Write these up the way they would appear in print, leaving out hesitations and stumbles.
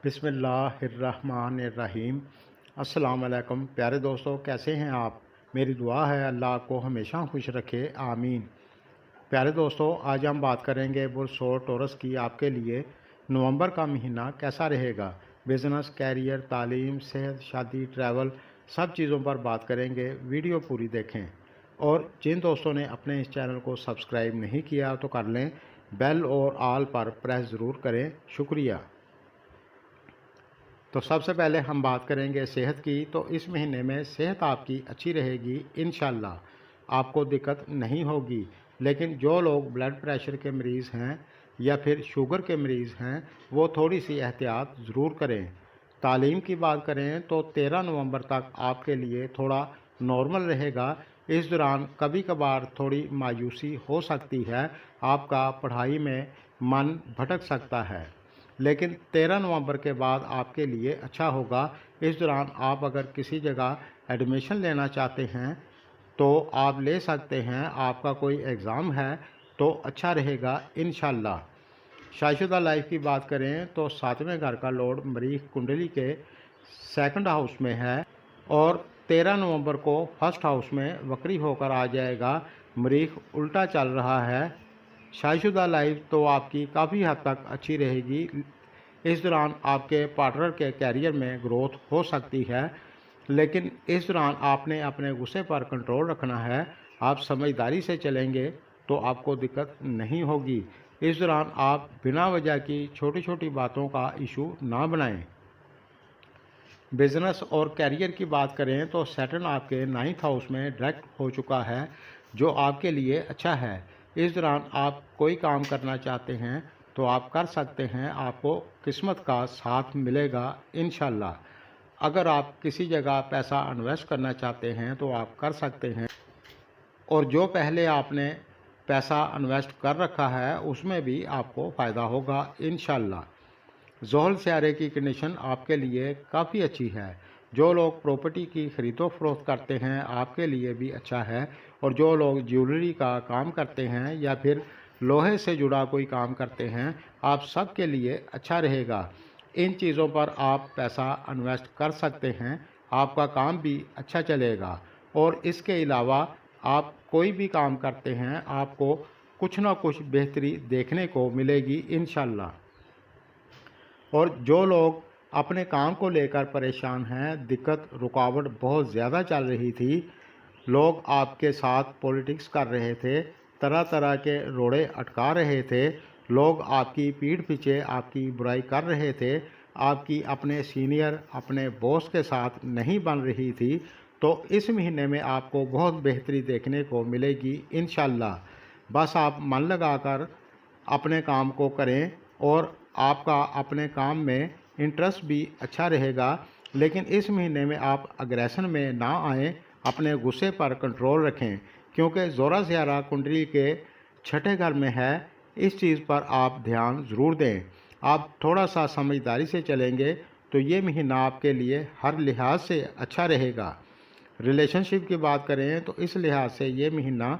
بسم اللہ الرحمن الرحیم۔ السلام علیکم پیارے دوستو، کیسے ہیں آپ؟ میری دعا ہے اللہ آپ کو ہمیشہ خوش رکھے، آمین۔ پیارے دوستو، آج ہم بات کریں گے برسور ٹورس کی آپ کے لیے نومبر کا مہینہ کیسا رہے گا۔ بزنس، کیریئر، تعلیم، صحت، شادی، ٹریول، سب چیزوں پر بات کریں گے۔ ویڈیو پوری دیکھیں، اور جن دوستوں نے اپنے اس چینل کو سبسکرائب نہیں کیا تو کر لیں، بیل اور آل پر پریس ضرور کریں، شکریہ۔ تو سب سے پہلے ہم بات کریں گے صحت کی۔ تو اس مہینے میں صحت آپ کی اچھی رہے گی انشاءاللہ، آپ کو دقت نہیں ہوگی۔ لیکن جو لوگ بلڈ پریشر کے مریض ہیں یا پھر شوگر کے مریض ہیں، وہ تھوڑی سی احتیاط ضرور کریں۔ تعلیم کی بات کریں تو 13 نومبر تک آپ کے لیے تھوڑا نارمل رہے گا۔ اس دوران کبھی کبھار تھوڑی مایوسی ہو سکتی ہے، آپ کا پڑھائی میں من بھٹک سکتا ہے، لیکن 13 نومبر کے بعد آپ کے لیے اچھا ہوگا۔ اس دوران آپ اگر کسی جگہ ایڈمیشن لینا چاہتے ہیں تو آپ لے سکتے ہیں۔ آپ کا کوئی ایگزام ہے تو اچھا رہے گا انشاءاللہ۔ شادی شدہ لائف کی بات کریں تو 7ویں گھر کا لارڈ مریخ کنڈلی کے 2nd ہاؤس میں ہے، اور 13 نومبر کو 1st ہاؤس میں وکری ہو کر آ جائے گا۔ مریخ الٹا چل رہا ہے۔ شادی شدہ لائف تو آپ کی کافی حد تک اچھی رہے گی۔ اس دوران آپ کے پارٹنر کے کیریئر میں گروتھ ہو سکتی ہے، لیکن اس دوران آپ نے اپنے غصے پر کنٹرول رکھنا ہے۔ آپ سمجھداری سے چلیں گے تو آپ کو دقت نہیں ہوگی۔ اس دوران آپ بنا وجہ کی چھوٹی چھوٹی باتوں کا ایشو نہ بنائیں۔ بزنس اور کیریئر کی بات کریں تو سیٹرن آپ کے 9th ہاؤس میں ڈائریکٹ ہو چکا ہے، جو آپ کے لیے اچھا ہے۔ اس دوران آپ کوئی کام کرنا چاہتے ہیں تو آپ کر سکتے ہیں، آپ کو قسمت کا ساتھ ملے گا انشاءاللہ۔ اگر آپ کسی جگہ پیسہ انویسٹ کرنا چاہتے ہیں تو آپ کر سکتے ہیں، اور جو پہلے آپ نے پیسہ انویسٹ کر رکھا ہے اس میں بھی آپ کو فائدہ ہوگا انشاءاللہ۔ زحل سیارے کی کنڈیشن آپ کے لیے کافی اچھی ہے۔ جو لوگ پراپرٹی کی خرید و فروخت کرتے ہیں آپ کے لیے بھی اچھا ہے، اور جو لوگ جیولری کا کام کرتے ہیں یا پھر لوہے سے جڑا کوئی کام کرتے ہیں، آپ سب کے لیے اچھا رہے گا۔ ان چیزوں پر آپ پیسہ انویسٹ کر سکتے ہیں، آپ کا کام بھی اچھا چلے گا۔ اور اس کے علاوہ آپ کوئی بھی کام کرتے ہیں، آپ کو کچھ نہ کچھ بہتری دیکھنے کو ملے گی انشاءاللہ۔ اور جو لوگ اپنے کام کو لے کر پریشان ہیں، دقت رکاوٹ بہت زیادہ چل رہی تھی، لوگ آپ کے ساتھ پولیٹکس کر رہے تھے، طرح طرح کے روڑے اٹکا رہے تھے، لوگ آپ کی پیٹھ پیچھے آپ کی برائی کر رہے تھے، آپ کی اپنے سینئر اپنے باس کے ساتھ نہیں بن رہی تھی، تو اس مہینے میں آپ کو بہت بہتری دیکھنے کو ملے گی انشاءاللہ۔ بس آپ من لگا کر اپنے کام کو کریں، اور آپ کا اپنے کام میں انٹرسٹ بھی اچھا رہے گا۔ لیکن اس مہینے میں آپ اگریشن میں نہ آئیں، اپنے غصے پر کنٹرول رکھیں، کیونکہ زورا سیارہ کنڈلی کے 6ٹھے گھر میں ہے۔ اس چیز پر آپ دھیان ضرور دیں۔ آپ تھوڑا سا سمجھداری سے چلیں گے تو یہ مہینہ آپ کے لیے ہر لحاظ سے اچھا رہے گا۔ ریلیشن شپ کی بات کریں تو اس لحاظ سے یہ مہینہ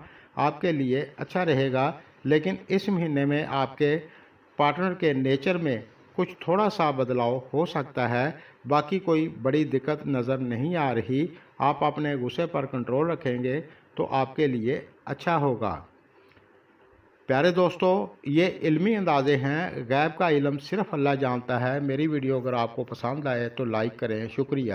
آپ کے لیے اچھا رہے گا، لیکن اس مہینے میں آپ کے پارٹنر کے نیچر میں کچھ تھوڑا سا بدلاؤ ہو سکتا ہے، باقی کوئی بڑی دقت نظر نہیں آ رہی۔ آپ اپنے غصے پر کنٹرول رکھیں گے تو آپ کے لیے اچھا ہوگا۔ پیارے دوستو، یہ علمی اندازے ہیں، غیب کا علم صرف اللہ جانتا ہے۔ میری ویڈیو اگر آپ کو پسند آئے تو لائک کریں، شکریہ۔